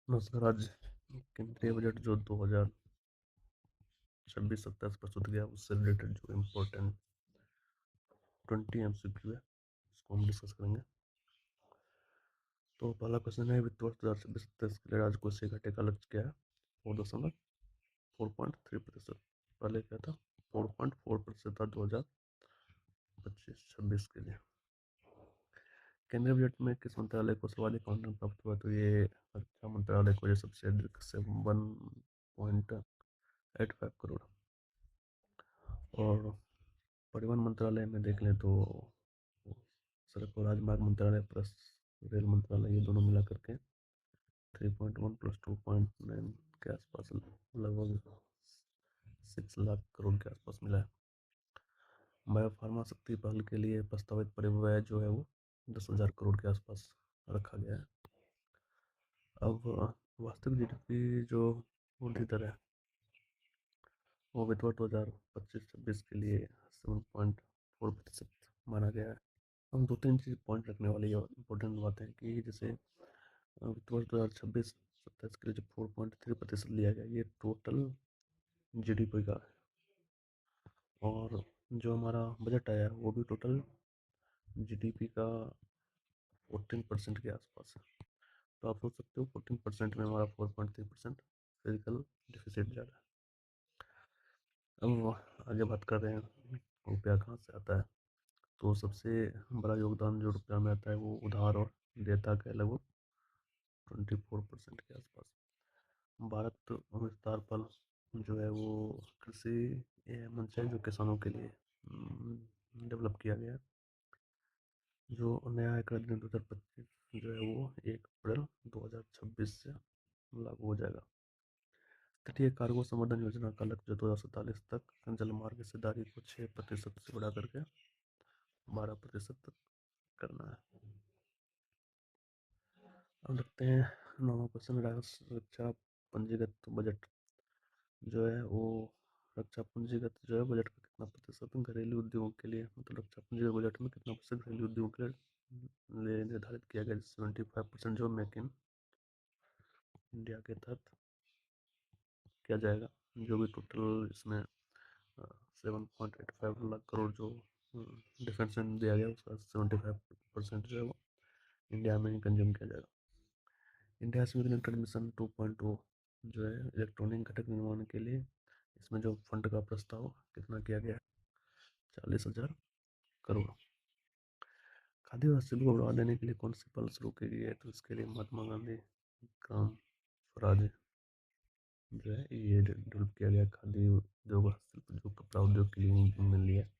नमस्कार। आज केंद्रीय बजट जो 2026-27 प्रस्तुत किया उससे रिलेटेड जो इम्पोर्टेंट 20 MCQ है उसको हम डिस्कस करेंगे। तो पहला क्वेश्चन है, वित्त वर्ष 2026-27 के लिए राजकोषीय घाटे का लक्ष्य क्या है? 4.3%। पहले क्या था? 4.4% था 2025-26 के लिए। केंद्रीय बजट में किस मंत्रालय को सर्वाधिक आवंटन प्राप्त हुआ? तो ये रक्षा मंत्रालय को ये सबसे अधिक से 1.85 करोड़। और परिवहन मंत्रालय में देख लें तो सड़क और राजमार्ग मंत्रालय प्लस रेल मंत्रालय ये दोनों मिला करके 3.1 प्लस 2.9 के आसपास लगभग 6 लाख करोड़ के आसपास मिला है। बायोफार्मा शक्ति पहल के लिए प्रस्तावित परिव्यय जो है वो 10,000 करोड़ के आसपास रखा गया है। अब वास्तविक जीडीपी जो वृद्धि दर है वो वित्त वर्ष 2025-26 के लिए 7.4% माना गया है। हम दो तीन चीज़ पॉइंट रखने वाली इंपॉर्टेंट बात है कि जैसे वित्त वर्ष 2026-27 के लिए जो 4.3% लिया गया ये टोटल जीडीपी का है। और जो हमारा बजट आया वो भी टोटल जीडीपी का 14% के आसपास है। तो आप सोच सकते हो 14% में हमारा 4.3% फिजिकल डिफिसिट जा रहा है। अब आगे बात कर रहे हैं रुपया कहाँ से आता है। तो सबसे बड़ा योगदान जो रुपया में आता है वो उधार और देयता का लगभग 24% के आसपास। भारत विस्तार पर जो है वो कृषि मंच है जो किसानों के लिए डेवलप किया गया है। जो नया आयकर अधिनियम 2025 जो है वो 1 अप्रैल 2026 से लागू हो जाएगा। तटीय कार्गो संवर्धन योजना का लक्ष्य 2047 तक जलमार्ग हिस्सेदारी को 6% से बढ़ा करके 12% करना है। अब देखते हैं 9वां क्वेश्चन, रक्षा पूंजीगत बजट जो है वो रक्षा पूंजीगत जो है बजट का कितना प्रतिशत घरेलू उद्योगों के लिए, मतलब रक्षा पूंजीगत बजट में कितना प्रतिशत घरेलू उद्योगों के लिए निर्धारित किया गया? 75% जो मेक इन इंडिया के तहत किया जाएगा। जो भी टोटल इसमें 7.85 लाख करोड़ जो डिफेंस में दिया गया उसका 75% जो है वो इंडिया में ही कंज्यूम किया जाएगा। इंडिया सेमीकंडक्टर मिशन 2.0 जो है इलेक्ट्रॉनिक घटक निर्माण के लिए इसमें जो फंड का प्रस्ताव कितना किया गया है? 40,000 करोड़। खादी और हस्तशिल्प को बढ़ावा देने के लिए कौन सी पहल शुरू की गई है? तो इसके लिए महात्मा गांधी ग्राम स्वराज जो है ये डेवलप किया गया। खादी उद्योग हस्तशिल्प जो कपड़ा उद्योग के लिए मिल लिया है।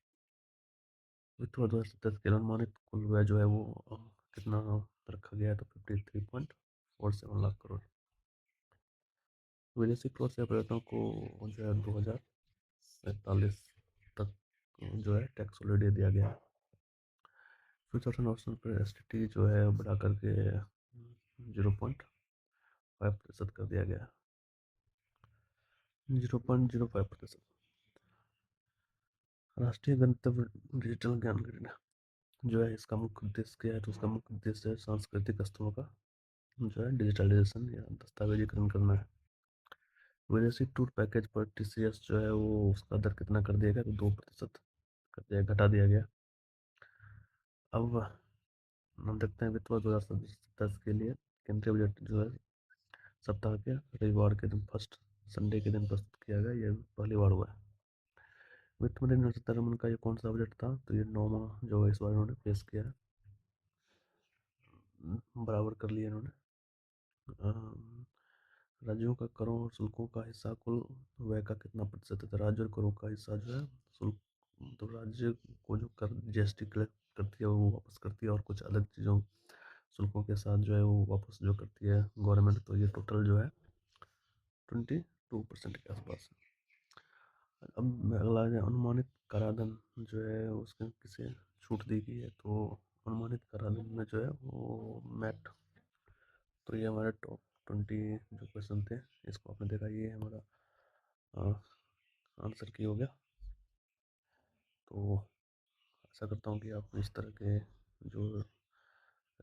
वित्त वर्ष 2027 के लिए अनुमानित कुल व्यय जो है वो कितना रखा गया है? तो 53.47 लाख करोड़। विदेशी टूर से पर्यटकों को जो है 2047 तक जो है टैक्स हॉलिडे दिया गया है। फ्यूचर ऑप्शन पर एसटीटी जो है बढ़ा करके 0.5% कर दिया गया है। 0.05%। राष्ट्रीय गंतव्य डिजिटल ज्ञान ग्रिड जो है इसका मुख्य उद्देश्य क्या है? तो उसका मुख्य उद्देश्य है सांस्कृतिक स्थलों का जो है डिजिटलाइजेशन या दस्तावेजीकरण करना है। विदेशी टूर पैकेज पर टीसीएस जो है वो उसका दर कितना कर दिया गया? तो 2% कर दिया, घटा दिया गया। अब हम देखते हैं वित्त वर्ष 2027 के लिए केंद्रीय बजट जो है सप्ताह के रविवार के दिन फर्स्ट संडे के दिन प्रस्तुत किया गया। ये पहली बार हुआ है। वित्त मंत्री निर्मला सीतारमण का ये कौन सा बजट था? तो ये 9वां जो है इस बार इन्होंने पेश किया है। बराबर कर लिया इन्होंने। राज्यों का करों और शुल्कों का हिस्सा कुल व्यय का कितना प्रतिशत है? तो राज्य और करों का हिस्सा जो है शुल्क, तो राज्य को जो कर जीएसटी कलेक्ट करती है वो वापस करती है और कुछ अलग चीज़ों शुल्कों के साथ जो है वो वापस जो करती है गवर्नमेंट। तो ये टोटल जो है 22% के आसपास है। अब अगला है अनुमानित कराधान जो है उसके किसे छूट दी गई है? तो अनुमानित कराधान में जो है वो मैट। तो ये हमारे टॉप 20 जो क्वेश्चन थे इसको आपने देखा, ये हमारा आंसर की हो गया। तो आशा करता हूँ कि आप इस तरह के जो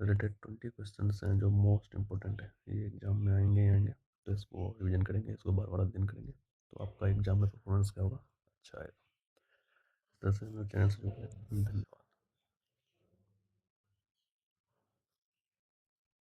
रिलेटेड 20 क्वेश्चन हैं जो मोस्ट इंपॉर्टेंट है, ये एग्जाम में आएंगे ही आएंगे। तो इसको रिवीजन करेंगे, इसको बार बार अध्ययन करेंगे, तो आपका एग्जाम में परफॉर्मेंस क्या होगा, अच्छा आएगा। इस तरह से मेरे चैनल से जुड़े, धन्यवाद।